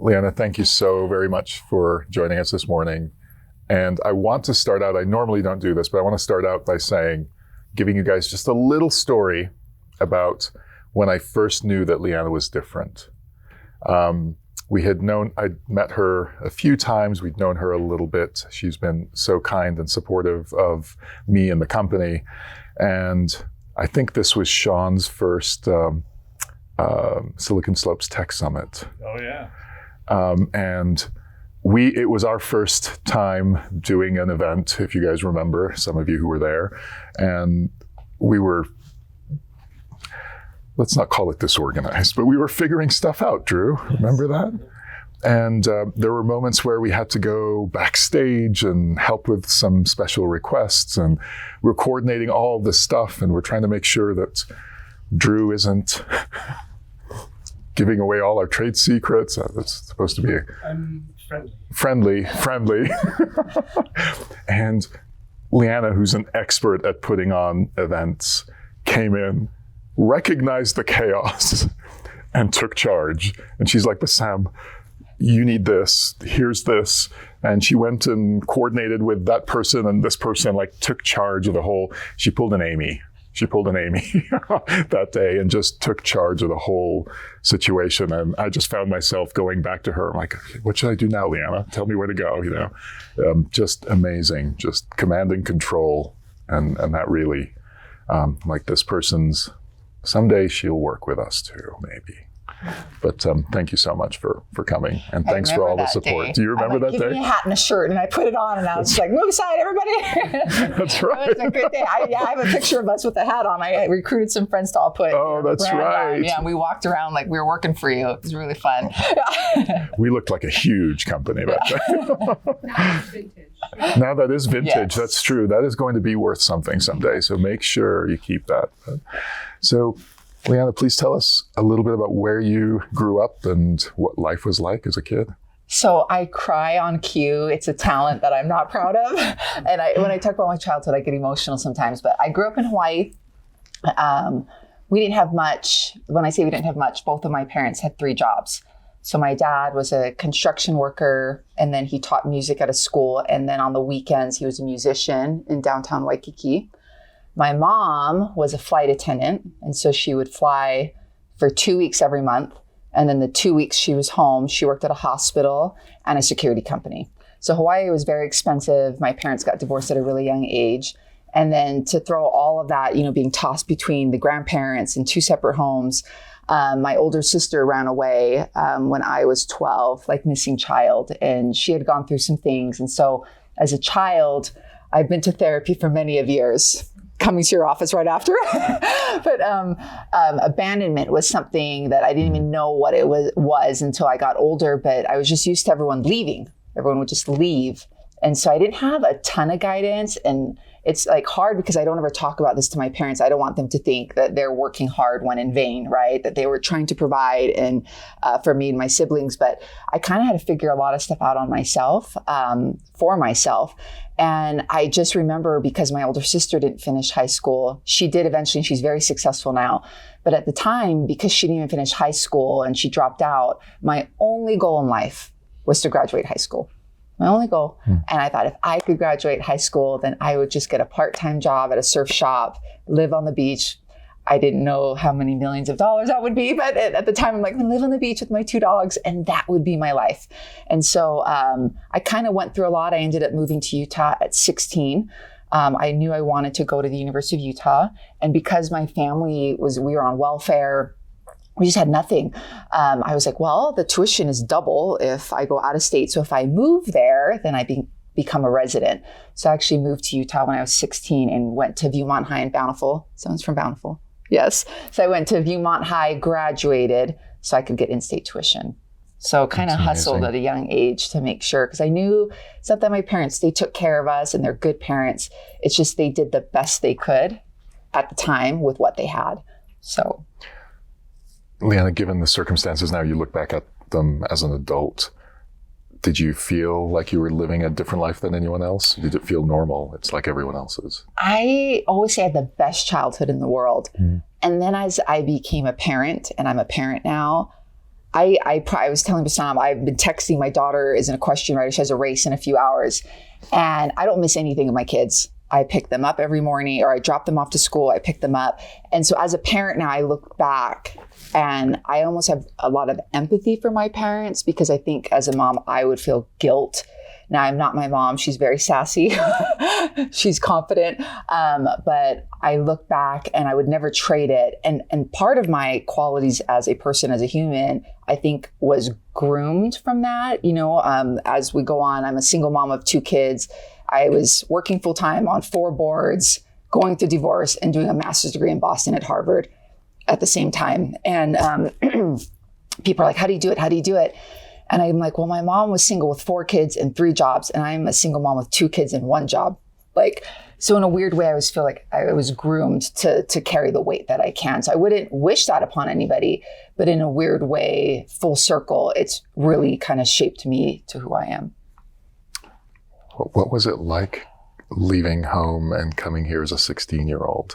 Lianna, thank you so very much for joining us this morning. And I want to start out, I normally don't do this, but I want to start out by giving you guys just a little story about when I first knew that Lianna was different. I'd met her a few times. We'd known her a little bit. She's been so kind and supportive of me and the company. And I think this was Sean's first Silicon Slopes Tech Summit. Oh, yeah. And it was our first time doing an event, if you guys remember, some of you who were there. And we were, let's not call it disorganized, but we were figuring stuff out, Drew. Remember that? And there were moments where we had to go backstage and help with some special requests. And we're coordinating all this stuff, and we're trying to make sure that Drew isn't giving away all our trade secrets. That's supposed to be friendly. And Lianna, who's an expert at putting on events, came in, recognized the chaos, and took charge. And she's like, but Sam, you need this, here's this. And she went and coordinated with that person, and this person took charge of the whole, she pulled an Amy that day and just took charge of the whole situation. And I just found myself going back to her. I'm like, what should I do now, Lianna? Tell me where to go, just amazing, just command and control. And that really, this person's, someday she'll work with us too, maybe. But thank you so much for coming, and thanks for all the support. Day. Do you remember that day? Give me a hat and a shirt, and I put it on, and I was just like, move aside, everybody. That's right. It was a good day. I have a picture of us with the hat on. I recruited some friends to all put. Oh, that's right. On. Yeah, we walked around like we were working for you. It was really fun. We looked like a huge company back then. Now that is vintage. Yes. That's true. That is going to be worth something someday. So make sure you keep that. So, Lianna, please tell us a little bit about where you grew up and what life was like as a kid. So I cry on cue. It's a talent that I'm not proud of. And when I talk about my childhood, I get emotional sometimes. But I grew up in Hawaii. We didn't have much. When I say we didn't have much, both of my parents had 3 jobs. So my dad was a construction worker, and then he taught music at a school. And then on the weekends, he was a musician in downtown Waikiki. My mom was a flight attendant, and so she would fly for 2 weeks every month. And then the 2 weeks she was home, she worked at a hospital and a security company. So Hawaii was very expensive. My parents got divorced at a really young age. And then to throw all of that, being tossed between the grandparents in 2 separate homes, my older sister ran away when I was 12, missing child. And she had gone through some things. And so as a child, I've been to therapy for many of years, coming to your office right after. But abandonment was something that I didn't even know what it was until I got older. But I was just used to everyone leaving. Everyone would just leave. And so I didn't have a ton of guidance. And it's hard because I don't ever talk about this to my parents. I don't want them to think that they're working hard when in vain, right? That they were trying to provide and for me and my siblings. But I kind of had to figure a lot of stuff out on myself, for myself. And I just remember, because my older sister didn't finish high school, she did eventually, and she's very successful now. But at the time, because she didn't even finish high school and she dropped out, my only goal in life was to graduate high school. My only goal. And I thought if I could graduate high school, then I would just get a part-time job at a surf shop, live on the beach. I didn't know how many millions of dollars that would be, but at the time I'm like, live on the beach with my 2 dogs, and that would be my life. And so I kind of went through a lot. I ended up moving to Utah at 16. I knew I wanted to go to the University of Utah. And because my family we were on welfare, we just had nothing. I was like, well, the tuition is double if I go out of state. So if I move there, then I become a resident. So I actually moved to Utah when I was 16 and went to Viewmont High in Bountiful. Someone's from Bountiful. Yes. So I went to Viewmont High, graduated so I could get in-state tuition. So kind of hustled at a young age to make sure, because I knew it's not that my parents, they took care of us and they're good parents. It's just they did the best they could at the time with what they had. So. Lianna, given the circumstances now, you look back at them as an adult, did you feel like you were living a different life than anyone else? Did it feel normal? It's like everyone else's. I always say I had the best childhood in the world. And then as I became a parent, and I'm a parent now, I was telling Bassam, I've been texting, my daughter is an equestrian rider. She has a race in a few hours. And I don't miss anything of my kids. I pick them up every morning, or I drop them off to school. I pick them up. And so as a parent now, I look back and I almost have a lot of empathy for my parents, because I think as a mom, I would feel guilt. Now, I'm not my mom. She's very sassy. She's confident. But I look back and I would never trade it. And part of my qualities as a person, as a human, I think was groomed from that. You know, as we go on, I'm a single mom of 2 kids. I was working full time on 4 boards, going through divorce, and doing a master's degree in Boston at Harvard at the same time. And people are like, how do you do it? How do you do it? And I'm like, well, my mom was single with 4 kids and 3 jobs, and I'm a single mom with 2 kids and 1 job. Like, so in a weird way, I always feel like I was groomed to carry the weight that I can. So I wouldn't wish that upon anybody, but in a weird way, full circle, it's really kind of shaped me to who I am. What was it like leaving home and coming here as a 16-year-old,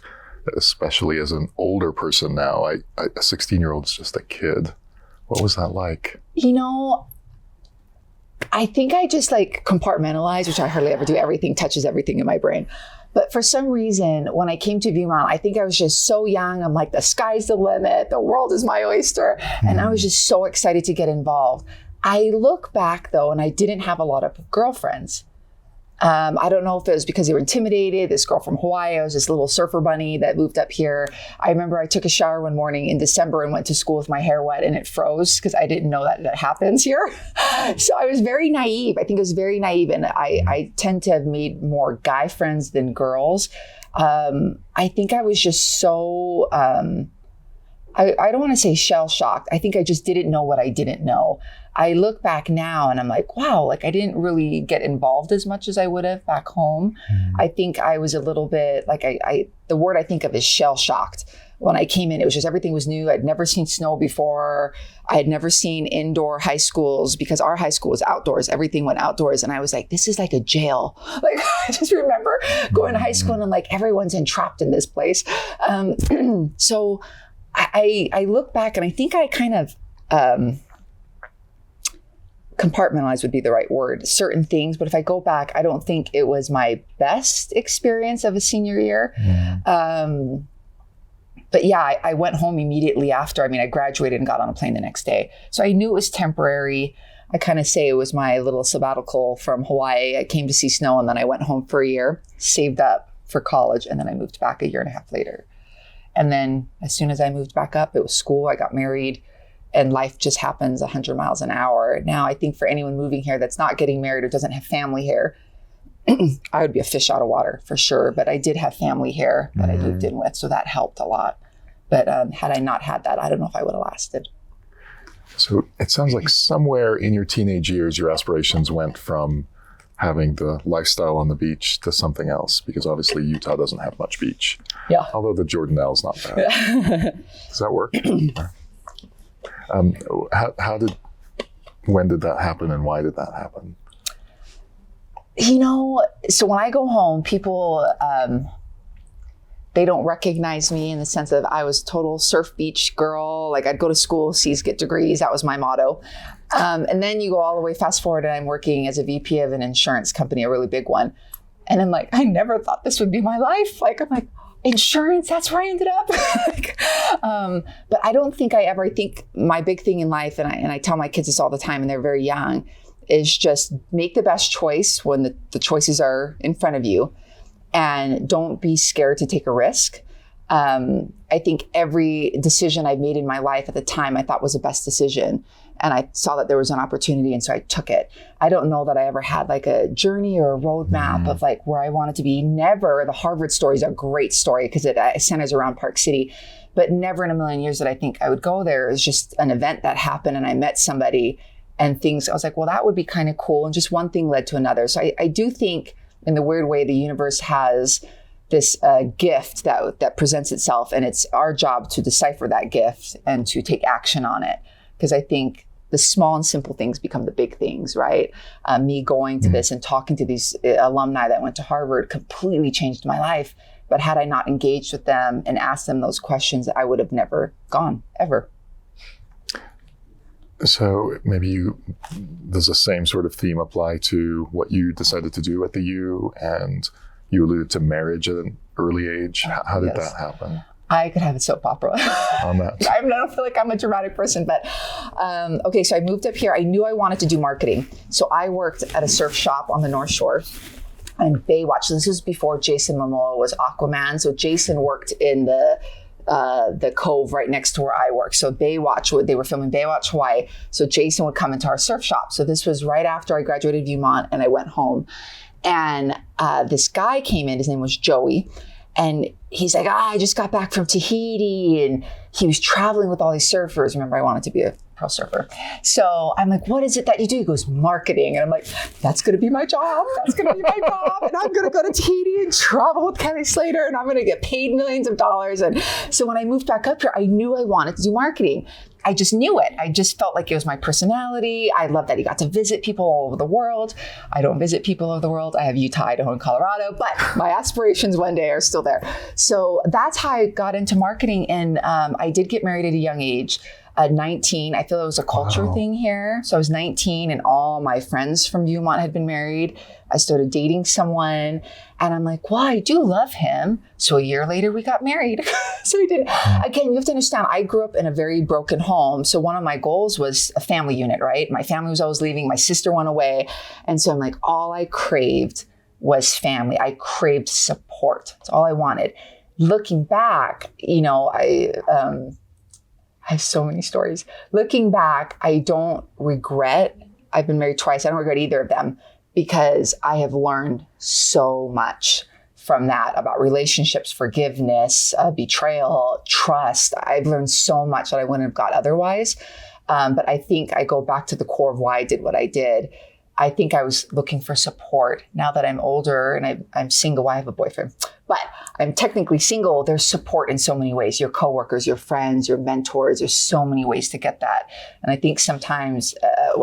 especially as an older person now? A 16-year-old is just a kid. What was that like? You know, I think I just like compartmentalize, which I hardly ever do. Everything touches everything in my brain. But for some reason, when I came to Viewmont, I think I was just so young. I'm like, the sky's the limit. The world is my oyster. And I was just so excited to get involved. I look back though, and I didn't have a lot of girlfriends. I don't know if it was because they were intimidated. This girl from Hawaii, I was this little surfer bunny that moved up here. I remember I took a shower one morning in December and went to school with my hair wet, and it froze because I didn't know that happens here. So I was very naive. I think I was very naive, and I tend to have made more guy friends than girls. I think I was just so, I don't want to say shell shocked. I think I just didn't know what I didn't know. I look back now and I'm like, wow, like I didn't really get involved as much as I would have back home. I think I was a little bit like, the word I think of is shell shocked. When I came in, it was just, everything was new. I'd never seen snow before. I had never seen indoor high schools, because our high school was outdoors. Everything went outdoors. And I was like, this is like a jail. Like, I just remember going to high school and I'm like, everyone's entrapped in this place. So I look back and I think I kind of, compartmentalize would be the right word, certain things. But if I go back, I don't think it was my best experience of a senior year. But yeah, I went home immediately after. I mean, I graduated and got on a plane the next day. So I knew it was temporary. I kind of say it was my little sabbatical from Hawaii. I came to see snow and then I went home for a year, saved up for college, and then I moved back a year and a half later. And then as soon as I moved back up, it was school, I got married, and life just happens 100 miles an hour. Now, I think for anyone moving here that's not getting married or doesn't have family here, I would be a fish out of water for sure. But I did have family here that I moved in with, so that helped a lot. But had I not had that, I don't know if I would have lasted. So it sounds like somewhere in your teenage years, your aspirations went from having the lifestyle on the beach to something else, because obviously Utah doesn't have much beach. Yeah. Although the Jordanelle's not bad. Does that work? When did that happen and why did that happen? You know, so when I go home, people, they don't recognize me in the sense of I was total surf beach girl. Like I'd go to school, C's, get degrees. That was my motto. And then you go all the way fast forward and I'm working as a VP of an insurance company, a really big one. And I'm like, I never thought this would be my life. Like, I'm like, insurance, that's where I ended up. But I don't think I think my big thing in life, and I tell my kids this all the time and they're very young, is just make the best choice when the choices are in front of you, and don't be scared to take a risk. I think every decision I've made in my life at the time I thought was the best decision. And I saw that there was an opportunity, and so I took it. I don't know that I ever had like a journey or a roadmap of like where I wanted to be. Never. The Harvard story is a great story because it centers around Park City, but never in a million years that I think I would go there. It was just an event that happened and I met somebody and things. I was like, well, that would be kind of cool. And just one thing led to another. So I do think in the weird way, the universe has this gift that presents itself, and it's our job to decipher that gift and to take action on it. Because I think the small and simple things become the big things, right? Me going to this and talking to these alumni that went to Harvard completely changed my life. But had I not engaged with them and asked them those questions, I would have never gone, ever. So maybe does the same sort of theme apply to what you decided to do at the U, and you alluded to marriage at an early age. How did that happen? I could have a soap opera on that. I don't feel like I'm a dramatic person, but okay. So I moved up here. I knew I wanted to do marketing. So I worked at a surf shop on the North Shore and Baywatch. So this was before Jason Momoa was Aquaman. So Jason worked in the cove right next to where I work. So Baywatch, they were filming Baywatch Hawaii. So Jason would come into our surf shop. So this was right after I graduated Viewmont and I went home. And this guy came in, his name was Joey. And he's like, I just got back from Tahiti. And he was traveling with all these surfers. Remember, I wanted to be a pro surfer. So I'm like, what is it that you do? He goes, marketing. And I'm like, that's going to be my job. That's going to be my job. And I'm going to go to Tahiti and travel with Kelly Slater. And I'm going to get paid millions of dollars. And so when I moved back up here, I knew I wanted to do marketing. I just knew it. I just felt like it was my personality. I love that he got to visit people all over the world. I don't visit people all over the world. I have Utah, Idaho, and Colorado, but my aspirations one day are still there. So that's how I got into marketing. And I did get married at a young age. 19, I feel it was a culture thing here. So I was 19 and all my friends from Viewmont had been married. I started dating someone and I'm like, well, I do love him. So a year later we got married. So we did. Again, you have to understand, I grew up in a very broken home. So one of my goals was a family unit, right? My family was always leaving. My sister went away. And so I'm like, all I craved was family. I craved support. That's all I wanted. Looking back, I have so many stories. Looking back, I don't regret. I've been married twice. I don't regret either of them because I have learned so much from that about relationships, forgiveness, betrayal, trust. I've learned so much that I wouldn't have got otherwise. But I think I go back to the core of why I did what I did. I think I was looking for support. Now that I'm older and I'm single, I have a boyfriend, but I'm technically single. There's support in so many ways. Your coworkers, your friends, your mentors. There's so many ways to get that. And I think sometimes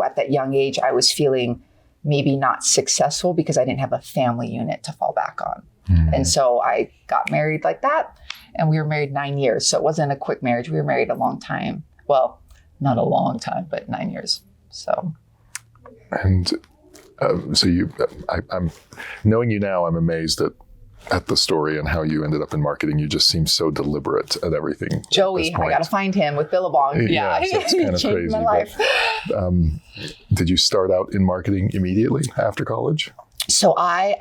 at that young age, I was feeling maybe not successful because I didn't have a family unit to fall back on. And so I got married like that. And we were married 9 years. So it wasn't a quick marriage. We were married a long time. Well, not a long time, but 9 years. So. And so I'm knowing you now, I'm amazed at the story and how you ended up in marketing. You just seem so deliberate at everything. Joey, I got to find him with Billabong. Yeah, so it's kind of crazy. My life. Did you start out in marketing immediately after college? So I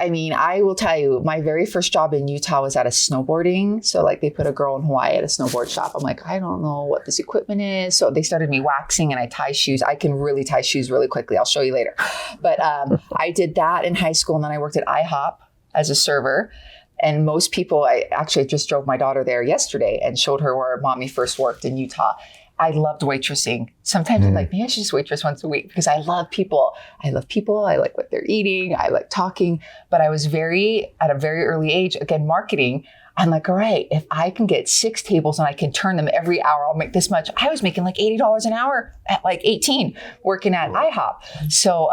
will tell you, my very first job in Utah was at a snowboarding. So like they put a girl in Hawaii at a snowboard shop. I'm like, I don't know what this equipment is. So they started me waxing and I tie shoes. I can really tie shoes really quickly. I'll show you later. But I did that in high school. And then I worked at IHOP as a server. And most people, I actually just drove my daughter there yesterday and showed her where mommy first worked in Utah. I loved waitressing. Sometimes I'm like, maybe I should just waitress once a week because I love people. I like what they're eating. I like talking. But I was at a very early age, again, marketing. I'm like, all right, if I can get 6 tables and I can turn them every hour, I'll make this much. I was making like $80 an hour at like 18 working at IHOP. So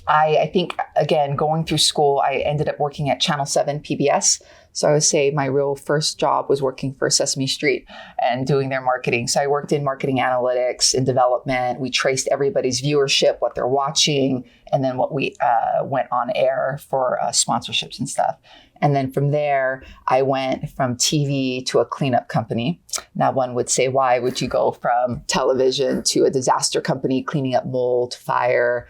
I think, again, going through school, I ended up working at Channel 7 PBS. So I would say my real first job was working for Sesame Street and doing their marketing. So I worked in marketing analytics and development. We traced everybody's viewership, what they're watching, and then what we went on air for sponsorships and stuff. And then from there, I went from TV to a cleanup company. Now one would say, why would you go from television to a disaster company cleaning up mold, fire,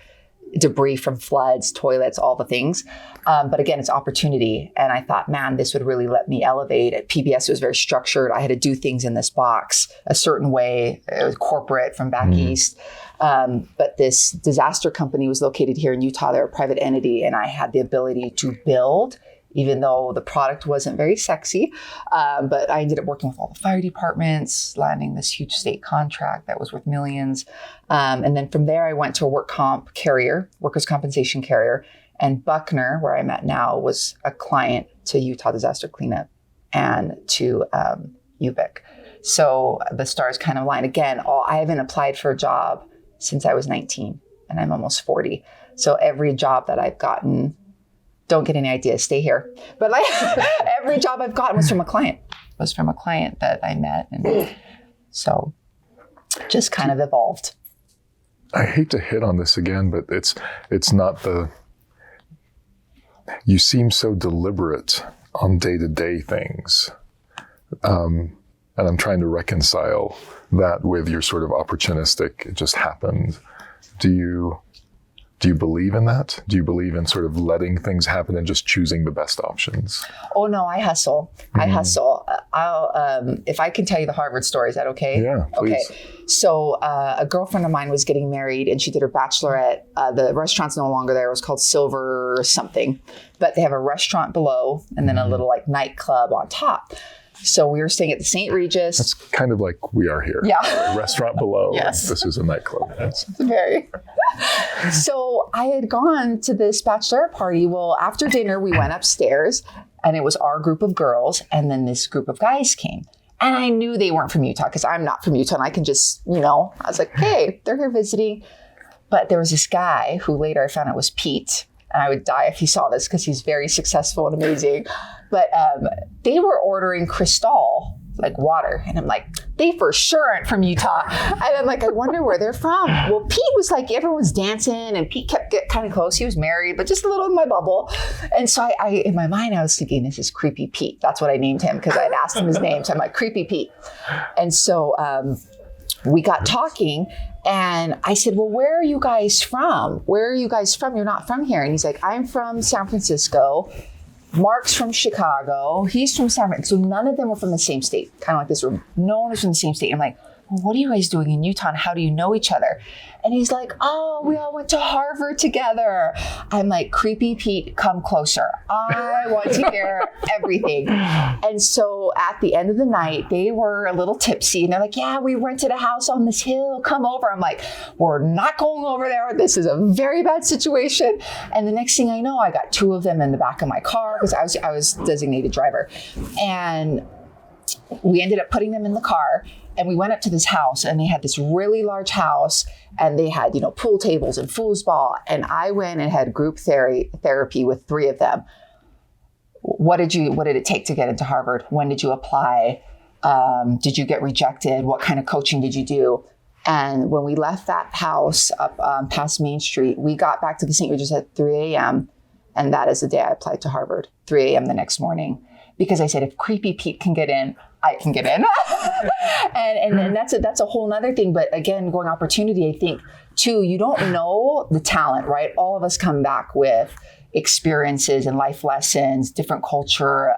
debris from floods, toilets, all the things. But again, it's opportunity. And I thought, man, this would really let me elevate. At PBS, it was very structured. I had to do things in this box a certain way. It was corporate from back east. But this disaster company was located here in Utah. They're a private entity. And I had the ability to build, even though the product wasn't very sexy. But I ended up working with all the fire departments, landing this huge state contract that was worth millions. And then from there, I went to a workers' compensation carrier. And Buckner, where I'm at now, was a client to Utah Disaster Cleanup and to UBIC. So the stars kind of aligned. Again, I haven't applied for a job since I was 19 and I'm almost 40. So every job that I've gotten, don't get any ideas, stay here. But like every job I've gotten was from a client. That I met. And so just kind of evolved. I hate to hit on this again, but it's not you seem so deliberate on day-to-day things. And I'm trying to reconcile that with your sort of opportunistic, it just happened. Do you believe in that? Do you believe in sort of letting things happen and just choosing the best options? Oh no, I hustle. I hustle. I'll if I can tell you the Harvard story, is that okay? Yeah, please. Okay. So a girlfriend of mine was getting married and she did her bachelorette. The restaurant's no longer there. It was called Silver something, but they have a restaurant below and then a little like nightclub on top. So we were staying at the St. Regis. That's kind of like we are here. Yeah. A restaurant below. Yes. This is a nightclub. Yes. Very. So I had gone to this bachelorette party. Well, after dinner, we went upstairs and it was our group of girls. And then this group of guys came. And I knew they weren't from Utah because I'm not from Utah. And I can just, I was like, hey, they're here visiting. But there was this guy who later I found out was Pete. And I would die if he saw this because he's very successful and amazing. But they were ordering Cristal, like water. And I'm like, they for sure aren't from Utah. And I'm like, I wonder where they're from. Well, Pete was like, everyone's dancing and Pete kept getting kind of close. He was married, but just a little in my bubble. And so I in my mind, I was thinking, this is Creepy Pete. That's what I named him because I had asked him his name. So I'm like, Creepy Pete. And so we got talking and I said, well, where are you guys from? Where are you guys from? You're not from here. And he's like, I'm from San Francisco. Mark's from Chicago. He's from San Francisco. So none of them were from the same state, kind of like this room. No one was from the same state. I'm like, well, what are you guys doing in Utah and how do you know each other? And he's like, oh, we all went to Harvard together. I'm like, Creepy Pete, come closer. I want to hear everything. And so at the end of the night, they were a little tipsy and they're like, yeah, we rented a house on this hill. Come over. I'm like, we're not going over there. This is a very bad situation. And the next thing I know, I got two of them in the back of my car because I was designated driver. And we ended up putting them in the car. And we went up to this house and they had this really large house and they had, pool tables and foosball. And I went and had group therapy with three of them. What did it take to get into Harvard? When did you apply? Did you get rejected? What kind of coaching did you do? And when we left that house up past Main Street, we got back to the St. Regis at 3 a.m. And that is the day I applied to Harvard, 3 a.m. the next morning. Because I said, if Creepy Pete can get in, I can get in. and that's a whole nother thing. But again, going opportunity, I think too, you don't know the talent, right? All of us come back with experiences and life lessons, different culture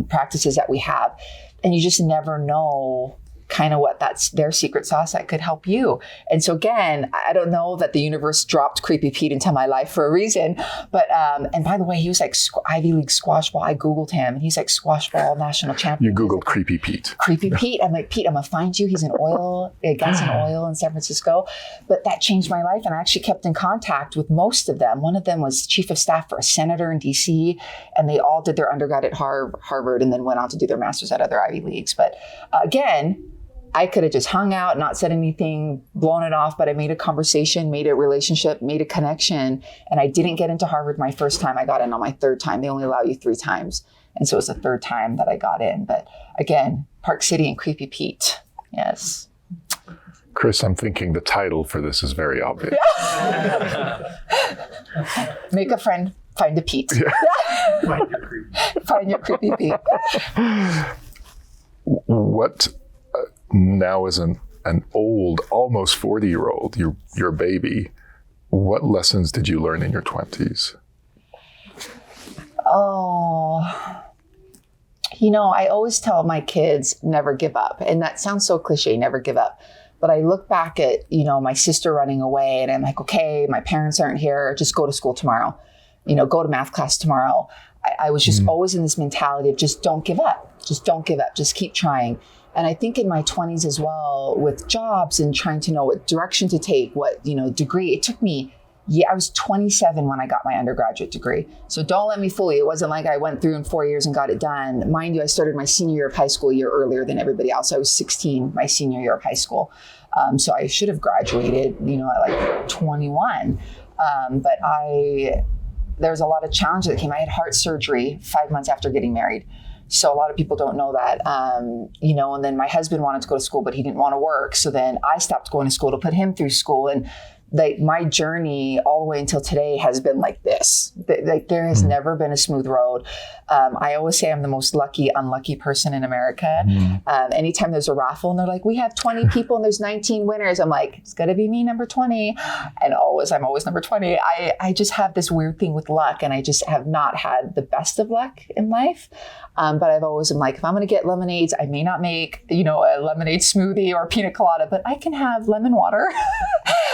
practices that we have. And you just never know kind of what that's their secret sauce that could help you. And so again, I don't know that the universe dropped Creepy Pete into my life for a reason, but, and by the way, he was like Ivy League squash ball. I Googled him and he's like squash ball national champion. You Googled Creepy Pete. Creepy Pete. I'm like, Pete, I'm gonna find you. He's in gas and oil in San Francisco. But that changed my life. And I actually kept in contact with most of them. One of them was chief of staff for a senator in DC, and they all did their undergrad at Harvard and then went on to do their master's at other Ivy Leagues. But again, I could have just hung out, not said anything, blown it off, but I made a conversation, made a relationship, made a connection. And I didn't get into Harvard my first time. I got in on my third time. They only allow you 3 times. And so it was the third time that I got in. But again, Park City and Creepy Pete. Yes. Chris, I'm thinking the title for this is very obvious. Make a friend, find a Pete. Yeah. Find your Creepy Pete. What... now as an old, almost 40-year-old, your baby, what lessons did you learn in your 20s? Oh, I always tell my kids, never give up. And that sounds so cliche, never give up. But I look back at, my sister running away and I'm like, okay, my parents aren't here. Just go to school tomorrow. Go to math class tomorrow. I was just always in this mentality of just don't give up. Just don't give up. Just keep trying. And I think in my 20s as well, with jobs and trying to know what direction to take, what, degree, it took me, I was 27 when I got my undergraduate degree. So don't let me fool you. It wasn't like I went through in 4 years and got it done. Mind you, I started my senior year of high school a year earlier than everybody else. I was 16 my senior year of high school. So I should have graduated, at like 21. But there's a lot of challenges that came. I had heart surgery 5 months after getting married. So a lot of people don't know that, and then my husband wanted to go to school, but he didn't want to work. So then I stopped going to school to put him through school. And like my journey all the way until today has been like this. Like there has never been a smooth road. I always say I'm the most lucky, unlucky person in America. Anytime there's a raffle and they're like, we have 20 people and there's 19 winners, I'm like, it's gonna be me, number 20. And I'm always number 20. I just have this weird thing with luck, and I just have not had the best of luck in life. But I've always been like, if I'm gonna get lemonades, I may not make, a lemonade smoothie or pina colada, but I can have lemon water.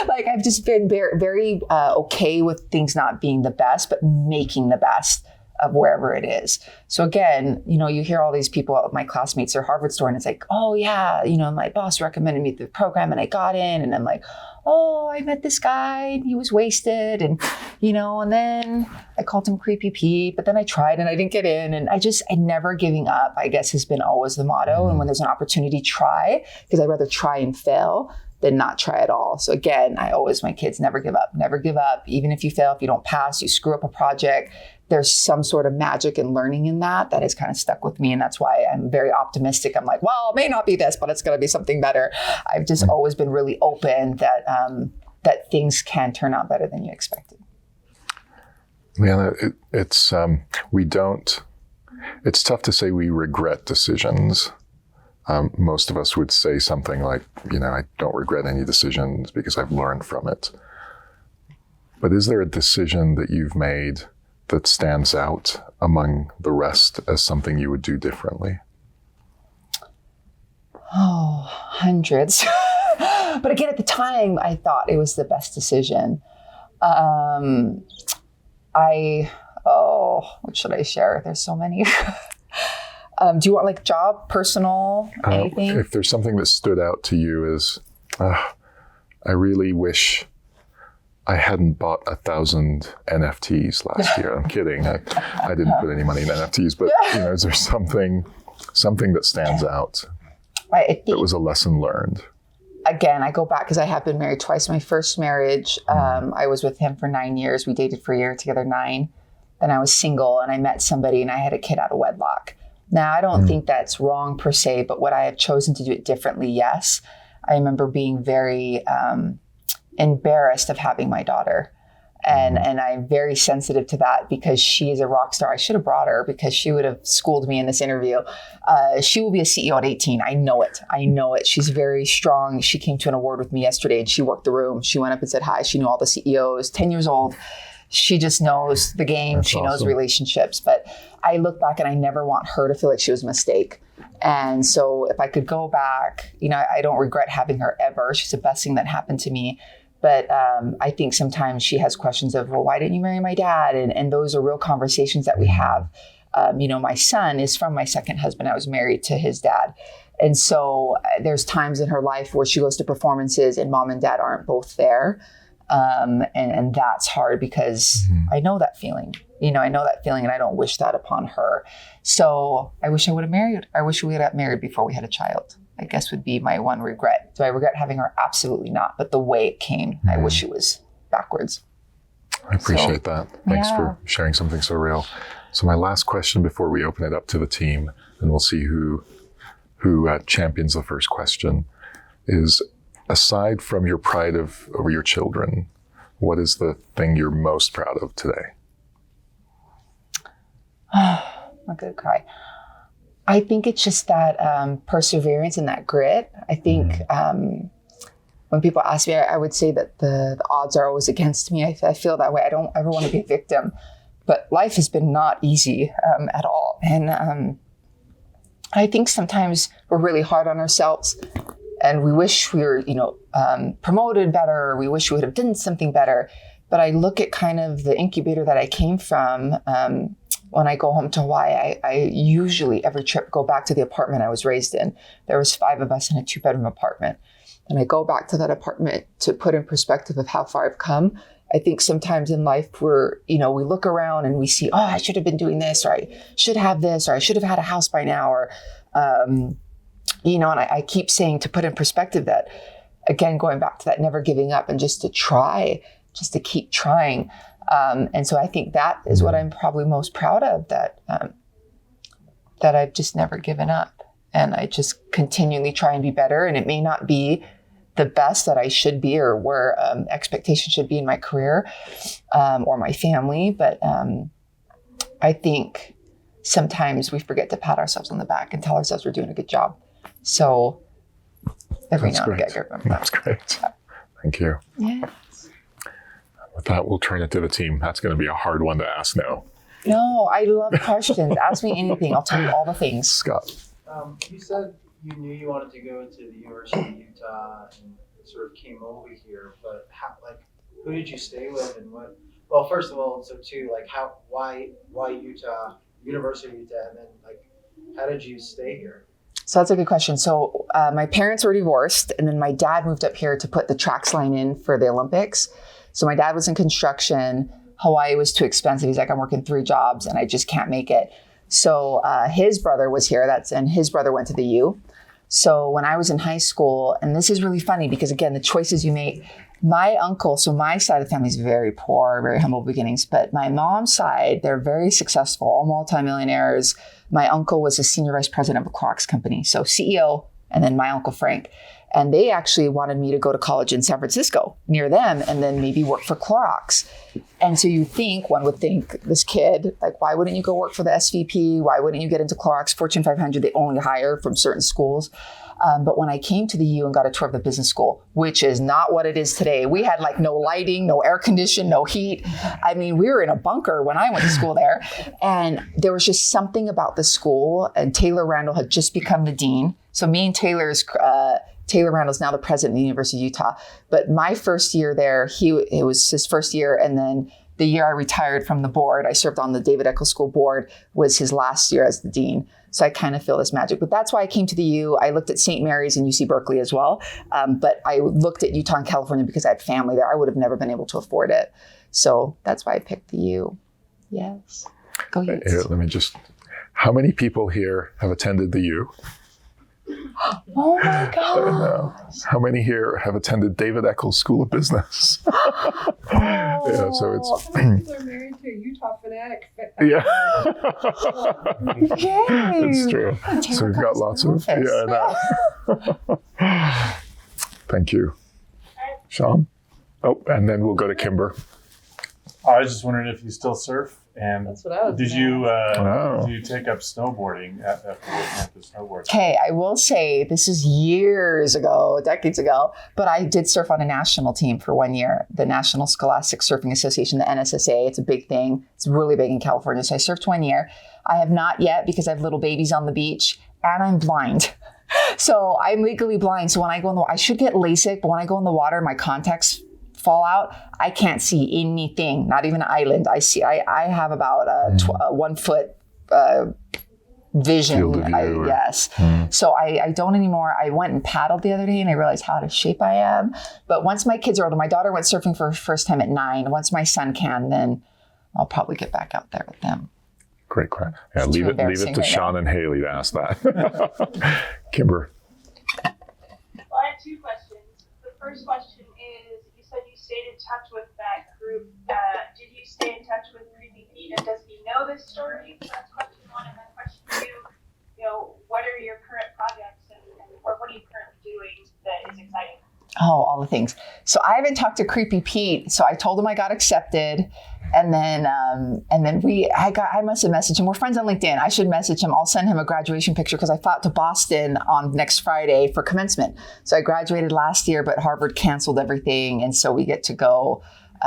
Like I've just been very, very okay with things not being the best, but making the best of wherever it is. So again, you hear all these people, my classmates, they're Harvard students, and it's like, oh yeah, my boss recommended me the program and I got in, and I'm like, oh, I met this guy and he was wasted, and and then I called him Creepy Pete, but then I tried and I didn't get in, and I never giving up, I guess, has been always the motto. And when there's an opportunity, try, because I'd rather try and fail than not try at all. So again, my kids, never give up, never give up. Even if you fail, if you don't pass, you screw up a project, there's some sort of magic and learning in that has kind of stuck with me. And that's why I'm very optimistic. I'm like, well, it may not be this, but it's going to be something better. I've just always been really open that that things can turn out better than you expected. Lianna, it's tough to say we regret decisions. Most of us would say something like, I don't regret any decisions because I've learned from it. But is there a decision that you've made that stands out among the rest as something you would do differently? Oh, hundreds. But again, at the time, I thought it was the best decision. What should I share? There's so many. Do you want like job, personal, anything? If there's something that stood out to you as, I really wish I hadn't bought 1,000 NFTs last year. I'm kidding. I didn't put any money in NFTs, but is there something that stands out that was a lesson learned? Again, I go back because I have been married twice. My first marriage, I was with him for 9 years. We dated for a year, together 9. Then I was single and I met somebody and I had a kid out of wedlock. Now, I don't think that's wrong per se, but would I have chosen to do it differently? Yes. I remember being very embarrassed of having my daughter. And I'm very sensitive to that because she is a rock star. I should have brought her because she would have schooled me in this interview. She will be a CEO at 18. I know it. She's very strong. She came to an award with me yesterday and she worked the room. She went up and said hi. She knew all the CEOs, 10 years old. She just knows the game. That's awesome. Knows relationships. But I look back and I never want her to feel like she was a mistake. And so if I could go back, I don't regret having her ever. She's the best thing that happened to me. But I think sometimes she has questions of, well, why didn't you marry my dad? And those are real conversations that we have. My son is from my second husband. I was married to his dad. And so there's times in her life where she goes to performances and mom and dad aren't both there. And that's hard because I know that feeling. And I don't wish that upon her. So I wish I would have married. I wish we had got married before we had a child, I guess would be my one regret. Do I regret having her? Absolutely not. But the way it came, I wish it was backwards. I appreciate that. Thanks for sharing something so real. So my last question before we open it up to the team, and we'll see who champions the first question, is aside from your pride over your children, what is the thing you're most proud of today? I'm going to cry. I think it's just that perseverance and that grit. I think when people ask me, I would say that the odds are always against me. I feel that way. I don't ever want to be a victim. But life has been not easy at all. And I think sometimes we're really hard on ourselves and we wish we were, promoted better. We wish we would have done something better. But I look at kind of the incubator that I came from. When I go home to Hawaii, I usually every trip go back to the apartment I was raised in. There was 5 of us in a 2-bedroom apartment. And I go back to that apartment to put in perspective of how far I've come. I think sometimes in life we look around and we see, I should have been doing this, or I should have this, or I should have had a house by now, or, and I keep saying to put in perspective that, again, going back to that never giving up and just to try, just to keep trying. And so I think that is what I'm probably most proud of, that I've just never given up and I just continually try and be better. And it may not be the best that I should be, or where expectation should be in my career or my family. But I think sometimes we forget to pat ourselves on the back and tell ourselves we're doing a good job. So every now and again, I remember That's great. Thank you. Yeah. With that, we'll turn it to the team. That's going to be a hard one to ask now. No, I love questions. Ask me anything. I'll tell you all the things. Scott. You said you knew you wanted to go to the University of Utah and sort of came over here, but who did you stay with and what? Well, first of all, so too, why Utah, University of Utah, and then how did you stay here? So that's a good question. So my parents were divorced, and then my dad moved up here to put the tracks line in for the Olympics. So my dad was in construction. Hawaii was too expensive. He's like, I'm working 3 jobs and I just can't make it. So his brother was here. And his brother went to the U. So when I was in high school, and this is really funny because again, the choices you make, my uncle, so my side of the family is very poor, very humble beginnings, but my mom's side, they're very successful, all multimillionaires. My uncle was a senior vice president of a Clorox company. So CEO, and then my uncle Frank. And they actually wanted me to go to college in San Francisco near them and then maybe work for Clorox. And so one would think this kid, why wouldn't you go work for the SVP? Why wouldn't you get into Clorox? Fortune 500, they only hire from certain schools. But when I came to the U and got a tour of the business school, which is not what it is today, we had no lighting, no air condition, no heat. I mean, we were in a bunker when I went to school there. And there was just something about the school, and Taylor Randall had just become the dean. So me and Taylor Randall's now the president of the University of Utah. But my first year there, it was his first year. And then the year I retired from the board, I served on the David Eccles School board, was his last year as the dean. So I kind of feel this magic. But that's why I came to the U. I looked at St. Mary's and UC Berkeley as well. But I looked at Utah and California because I had family there. I would have never been able to afford it. So that's why I picked the U. Yes. Go ahead. Here, how many people here have attended the U? Oh my God. How many here have attended David Eccles School of Business? Yeah, so it's... People are married to a Utah fanatic. Yeah. Yay. It's true. So we've got lots of... Yeah, I know. Thank you. Sean? Oh, and then we'll go to Kimber. I was just wondering if you still surf, and That's what I was did you Wow. do you take up snowboarding after the snowboard? Okay, I will say this is years ago, decades ago, but I did surf on a national team for 1 year, the National Scholastic Surfing Association, the NSSA. It's a big thing. It's really big in California. So I surfed 1 year. I have not yet because I have little babies on the beach and I'm blind. So I'm legally blind. So when I go in the water, I should get LASIK, but when I go in the water, my contacts fall out. I can't see anything, not even an island. I have about a 1 foot vision. Field of view, yes. So I don't anymore. I went and paddled the other day and I realized how out of shape I am. But once my kids are older, my daughter went surfing for her first time at 9. Once my son can, then I'll probably get back out there with them. Great. Yeah, leave it to Sean and Haley to ask that. Kimber. Well, I have 2 questions. The first question is, you said you stayed in touch with that group. Did you stay in touch with Creepy Pete, and does he know this story? That's question 1. And then question 2, what are your current projects and what are you currently doing that is exciting? Oh, all the things. So I haven't talked to Creepy Pete. So I told him I got accepted. And then I must have messaged him. We're friends on LinkedIn. I should message him. I'll send him a graduation picture because I flew out to Boston on next Friday for commencement. So I graduated last year, but Harvard canceled everything. And so we get to go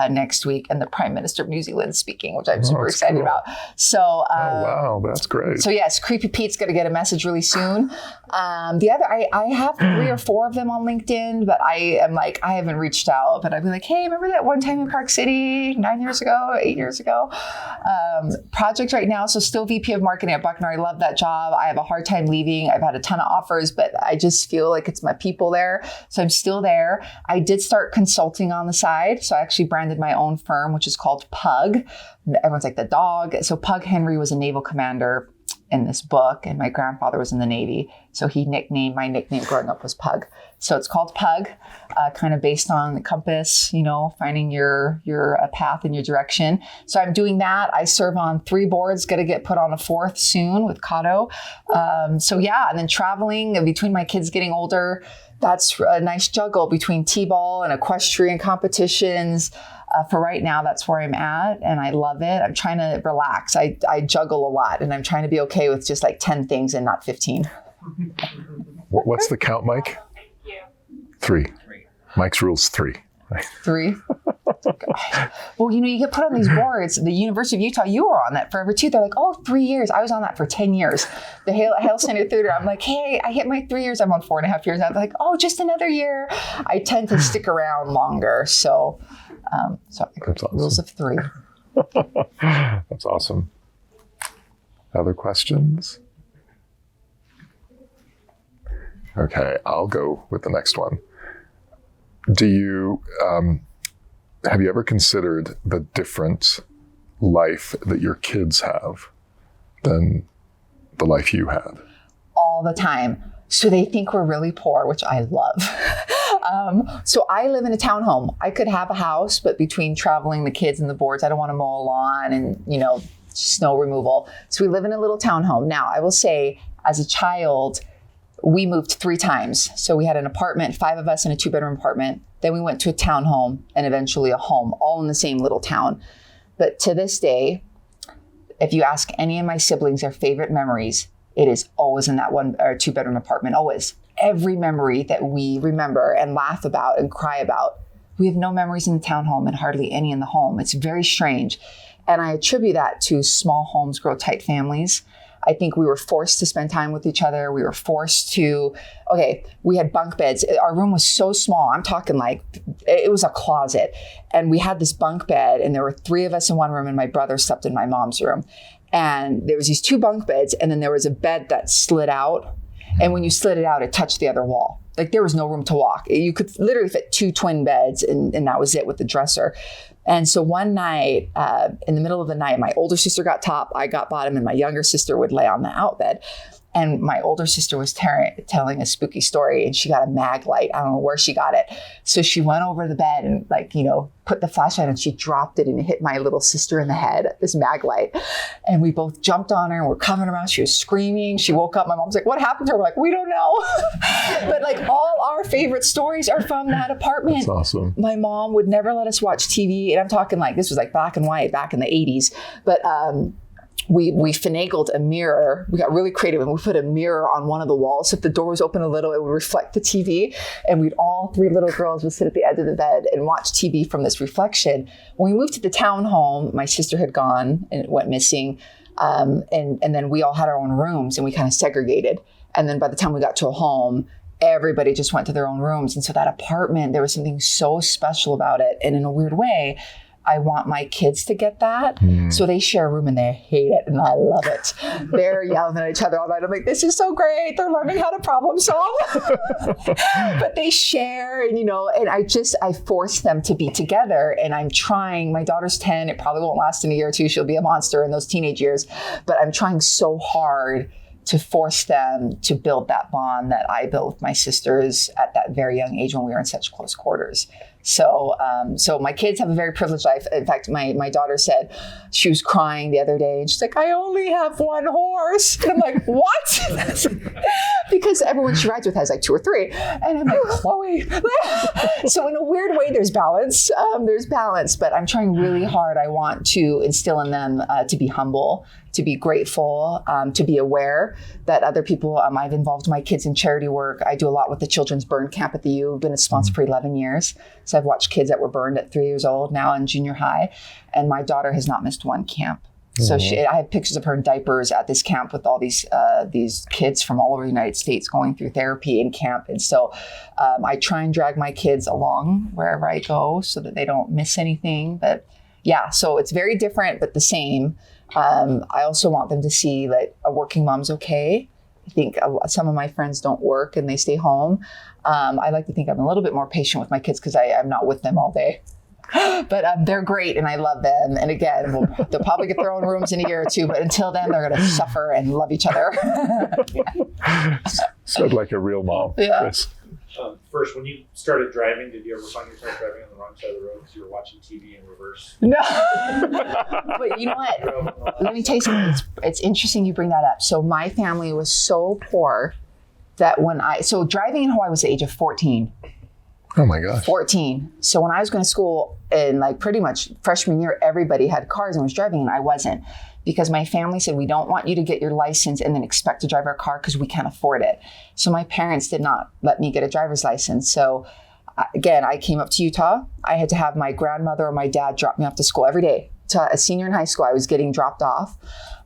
next week, and the Prime Minister of New Zealand is speaking, which I'm super excited about. So, wow, that's great. So yes, Creepy Pete's going to get a message really soon. The other, I have 3 or 4 of them on LinkedIn, but I haven't reached out. But I'd be like, hey, remember that one time in Park City 9 years ago, 8 years ago? Project right now, so still VP of Marketing at Buckner. I love that job. I have a hard time leaving. I've had a ton of offers, but I just feel like it's my people there. So I'm still there. I did start consulting on the side. So I actually branded my own firm, which is called Pug. Everyone's like, the dog. So Pug Henry was a naval commander in this book, and my grandfather was in the Navy. So my nickname growing up was Pug. So it's called Pug, kind of based on the compass, finding your path and your direction. So I'm doing that. I serve on 3 boards, going to get put on a 4th soon with Cato. And then traveling between my kids getting older, that's a nice juggle between T-ball and equestrian competitions. For right now, that's where I'm at, and I love it. I'm trying to relax. I juggle a lot, and I'm trying to be okay with just like 10 things and not 15. What's the count, Mike? Thank you. 3. Mike's rule's 3. 3. Well, you get put on these boards. The University of Utah, you were on that forever too. They're like, 3 years. I was on that for 10 years. The Hale Center Theater, I'm like, hey, I hit my 3 years. I'm on 4.5 years. I'm like, just another year. I tend to stick around longer. So That's awesome. Rules of 3. That's awesome. Other questions? Okay, I'll go with the next one. Do you, have you ever considered the different life that your kids have than the life you had? All the time. So they think we're really poor, which I love. So I live in a townhome. I could have a house, but between traveling the kids and the boards, I don't want to mow a lawn and, snow removal. So we live in a little townhome. Now, I will say, as a child, we moved 3 times. So we had an apartment, 5 of us in a 2-bedroom apartment. Then we went to a townhome and eventually a home, all in the same little town. But to this day, if you ask any of my siblings their favorite memories, it is always in that 1 or 2-bedroom apartment, always. Every memory that we remember and laugh about and cry about, we have no memories in the townhome and hardly any in the home. It's very strange. And I attribute that to small homes grow tight families. I think we were forced to spend time with each other. We were forced to, we had bunk beds. Our room was so small. I'm talking like, it was a closet. And we had this bunk bed and there were 3 of us in one room and my brother slept in my mom's room. And there was these 2 bunk beds and then there was a bed that slid out. And when you slid it out, it touched the other wall. Like there was no room to walk. You could literally fit 2 twin beds and that was it with the dresser. And so one night, in the middle of the night, my older sister got top, I got bottom, and my younger sister would lay on the out bed. And my older sister was telling a spooky story and she got a mag light. I don't know where she got it. So she went over the bed and put the flashlight and she dropped it and it hit my little sister in the head, this mag light. And we both jumped on her and we're covering her mouth. She was screaming. She woke up. My mom's like, what happened to her? We're like, we don't know. But all our favorite stories are from that apartment. That's awesome. My mom would never let us watch TV. And I'm talking this was black and white back in the 80s. But, we finagled a mirror. We got really creative and we put a mirror on one of the walls. So if the door was open a little, it would reflect the TV. And we'd all 3 little girls would sit at the edge of the bed and watch TV from this reflection. When we moved to the townhome, my sister had gone and went missing. And then we all had our own rooms and we kind of segregated. And then by the time we got to a home, everybody just went to their own rooms. And so that apartment, there was something so special about it. And in a weird way, I want my kids to get that. So they share a room and they hate it and I love it. They're yelling at each other all night. I'm like, this is so great. They're learning how to problem solve. But they share and, and I force them to be together and I'm trying. My daughter's 10. It probably won't last in a year or 2. She'll be a monster in those teenage years. But I'm trying so hard to force them to build that bond that I built with my sisters at that very young age when we were in such close quarters. So my kids have a very privileged life. In fact, my daughter said she was crying the other day and she's like, I only have 1 horse. And I'm like, what? Because everyone she rides with has 2 or 3. And I'm like, Chloe. So in a weird way, there's balance. But I'm trying really hard. I want to instill in them to be humble, to be grateful, to be aware that other people, I've involved my kids in charity work. I do a lot with the Children's Burn Camp at the U. I've been a sponsor for 11 years. So I've watched kids that were burned at 3 years old, now in junior high. And my daughter has not missed 1 camp. So I have pictures of her in diapers at this camp with all these kids from all over the United States going through therapy in camp. And so I try and drag my kids along wherever I go so that they don't miss anything. But yeah, so it's very different, but the same. I also want them to see that a working mom's okay. I think some of my friends don't work and they stay home. I like to think I'm a little bit more patient with my kids because I'm not with them all day. But they're great and I love them. And again, they'll probably get their own rooms in a year or two, but until then, they're going to suffer and love each other. Said like a real mom. Yeah. Chris. First, when you started driving, did you ever find yourself driving on the wrong side of the road because you were watching TV in reverse? No. But you know what? Let me tell you something. It's interesting you bring that up. So my family was so poor that so driving in Hawaii was the age of 14. Oh my gosh. 14. So when I was going to school in like pretty much freshman year, everybody had cars and was driving and I wasn't. Because my family said, we don't want you to get your license and then expect to drive our car because we can't afford it. So my parents did not let me get a driver's license. So again, I came up to Utah. I had to have my grandmother or my dad drop me off to school every day. To a senior in high school, I was getting dropped off.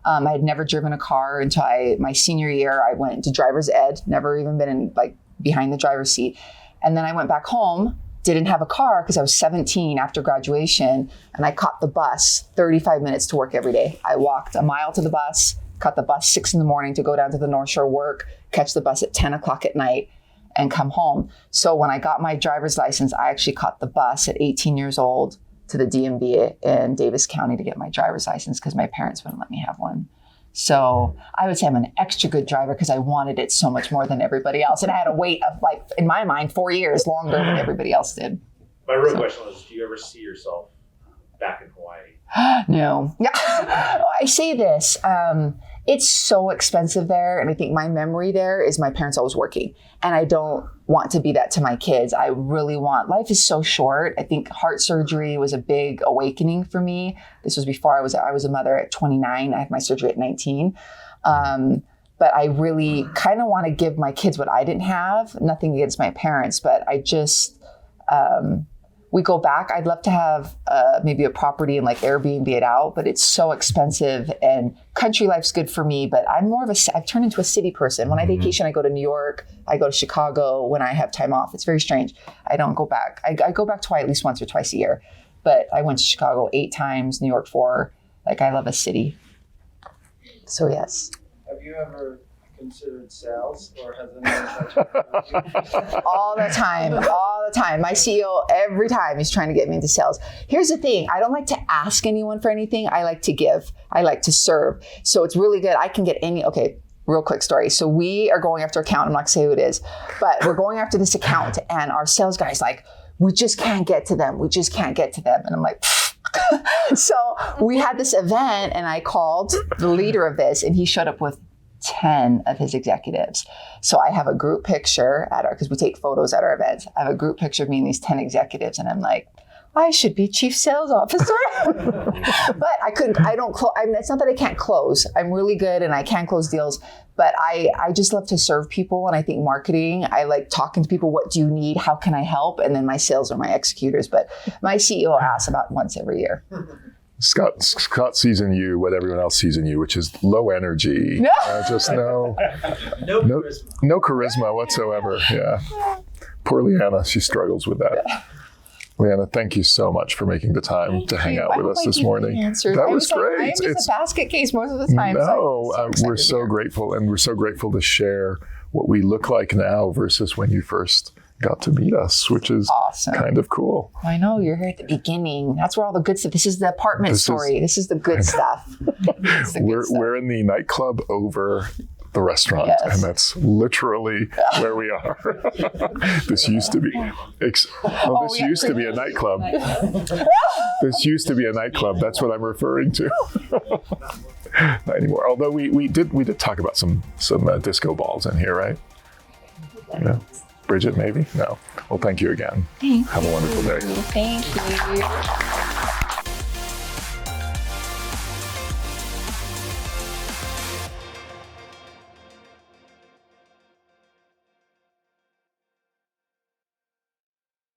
I had never driven a car until my senior year. I went to driver's ed, never even been in like behind the driver's seat. And then I went back home. Didn't have a car because I was 17 after graduation and I caught the bus 35 minutes to work every day. I walked a mile to the bus, caught the bus 6 a.m. to go down to the North Shore work, catch the bus at 10 o'clock at night and come home. So when I got my driver's license, I actually caught the bus at 18 years old to the DMV in Davis County to get my driver's license because my parents wouldn't let me have one. So I would say I'm an extra good driver because I wanted it so much more than everybody else. And I had a wait of like, in my mind, 4 years longer than everybody else did. My real question was, do you ever see yourself back in Hawaii? No. Yeah. I say this. It's so expensive there. And I think my memory there is my parents always working. And I don't want to be that to my kids. I really want, life is so short. I think heart surgery was a big awakening for me. This was before I was a mother at 29. I had my surgery at 19. But I really kind of want to give my kids what I didn't have. Nothing against my parents, but I just, we go back. I'd love to have maybe a property and like Airbnb it out, but it's so expensive and country life's good for me. But I'm more of I've turned into a city person. When I vacation, I go to New York, I go to Chicago when I have time off. It's very strange. I don't go back. I go back to Hawaii at least once or twice a year, but I went to Chicago 8 times, New York 4. Like I love a city. So yes. Have you ever considered sales or has anyone All the time. My CEO, every time he's trying to get me into sales. Here's the thing. I don't like to ask anyone for anything. I like to give. I like to serve. So it's really good. I can get okay, real quick story. So we are going after an account. I'm not going to say who it is, but we're going after this account and our sales guy's like, we just can't get to them. We just can't get to them. And I'm like, so we had this event and I called the leader of this and he showed up with 10 of his executives. So I have a group picture because we take photos at our events. I have a group picture of me and these 10 executives and I'm like, I should be chief sales officer. But I couldn't, I don't close. I mean, it's not that I can't close. I'm really good and I can close deals, but I just love to serve people. And I think marketing, I like talking to people. What do you need? How can I help? And then my sales are my executors. But my CEO asks about once every year. Scott sees in you what everyone else sees in you, which is low energy. No. Just no charisma. Charisma whatsoever. Yeah. Poor Lianna, she struggles with that. Lianna, thank you so much for making the time to hang out with us this morning. That was great. I'm just a basket case most of the time. No, we're so grateful, and we're so grateful to share what we look like now versus when you first got to meet us, which is awesome. Kind of cool. I know, you're here at the beginning. That's where all the good stuff. This is the apartment story. This is the good stuff. We're in the nightclub over the restaurant, yes. And that's literally where we are. This used to be used to be a nightclub. This used to be a nightclub. That's what I'm referring to. Not anymore. Although we did talk about some disco balls in here, right? Yeah. Bridget, maybe? No. Well, thank you again. Thank Have a wonderful day. Thank you.